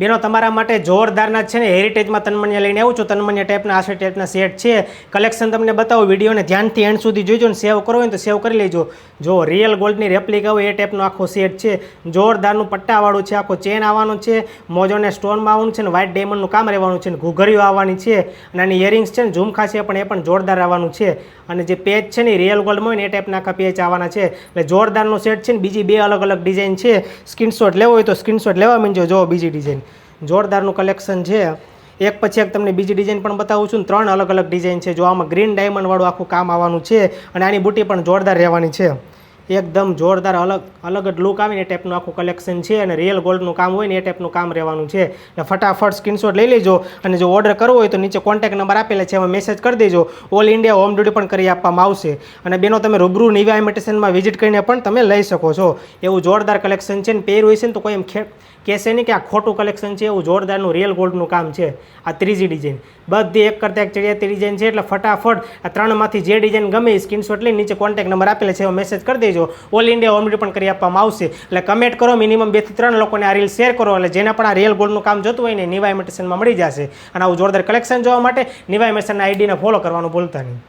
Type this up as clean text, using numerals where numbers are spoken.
બેનો તમારા માટે જોરદારના છે ને હેરિટેજમાં તન્મન્ય લઈને આવું છું. તન્મન્ય ટાઈપના આશા ટાઈપના સેટ છે. કલેક્શન તમને બતાવું. વિડીયોને ધ્યાનથી એન્ડ સુધી જોઈજો ને સેવ કરવો હોય તો સેવ કરી લેજો. જો રિયલ ગોલ્ડની રેપ્લિકા હોય એ ટાઈપનો આખો સેટ છે. જોરદારનું પટ્ટાવાળું છે. આખો ચેન આવવાનું છે, મોજોને સ્ટોનમાં આવવાનું છે ને વ્હાઇટ ડાયમંડનું કામ રહેવાનું છે ને ઘૂઘરીઓ આવવાની છે અને આની ઇયરિંગ્સ છે ને ઝુમખા છે પણ એ પણ જોરદાર આવવાનું છે. અને જે પેચ છે ને રિયલ ગોલ્ડમાં હોય ને એ ટાઈપના આખા પેચ આવવાના છે. એટલે જોરદારનું સેટ છે ને બીજી બે અલગ અલગ ડિઝાઇન છે. સ્ક્રીનશોટ લેવો હોય તો સ્ક્રીનશોટ લેવા માંડજો. જો બીજી ડિઝાઇન જોરદારનું કલેક્શન છે. એક પછી એક તમને બીજી ડિઝાઇન પણ બતાવું છું. 3 અલગ અલગ ડિઝાઇન છે. જો આમાં ગ્રીન ડાયમંડવાળું આખું કામ આવવાનું છે અને આની બુટી પણ જોરદાર રહેવાની છે. એકદમ જોરદાર અલગ જ લુક આવે ને એ ટાઈપનું આખું કલેક્શન છે અને રિયલ ગોલ્ડનું કામ હોય ને એ ટાઈપનું કામ રહેવાનું છે. એટલે ફટાફટ સ્ક્રીનશોટ લઈ લેજો અને જો ઓર્ડર કરવો હોય તો નીચે કોન્ટેક્ટ નંબર આપેલા છે એમાં મેસેજ કરી દેજો. ઓલ ઇન્ડિયા હોમ ડિલિવરી પણ કરી આપવામાં આવશે. અને બેનો તમે રૂબરૂ નિવા ઇમિટેશનમાં વિઝિટ કરીને પણ તમે લઈ શકો છો. એવું જોરદાર કલેક્શન છે ને પહેર્યું હોય છે ને તો કોઈ એમ કહેશે નહીં કે આ ખોટું કલેક્શન છે. એવું જોરદારનું રિયલ ગોલ્ડનું કામ છે. આ ત્રીજી ડિઝાઇન બધી એક કરતાં એક ચડિયાતી ડિઝાઇન છે. એટલે ફટાફટ આ 3માંથી જે ડિઝાઇન ગમે એ સ્ક્રીનશોટ લઈને નીચે કોન્ટેક્ટ નંબર આપેલા છે એમાં મેસેજ કરી દેજો. ઓલ ઇન્ડિયા હોમ ડિલિવરી પણ કરી આપવામાં આવશે. એટલે કમેન્ટ કરો, મિનિમમ 2 થી 3 લોકોને આ રીલ શેર કરો. એટલે જેને પણ આ રિયલ ગોલ્ડનું કામ જોતું હોય ને નિવા ઇમિટેશનમાં મળી જશે. અને આવું જોરદાર કલેક્શન જોવા માટે નિવા ઇમિટેશનના આઈડીને ફોલો કરવાનું ભૂલતા નહીં.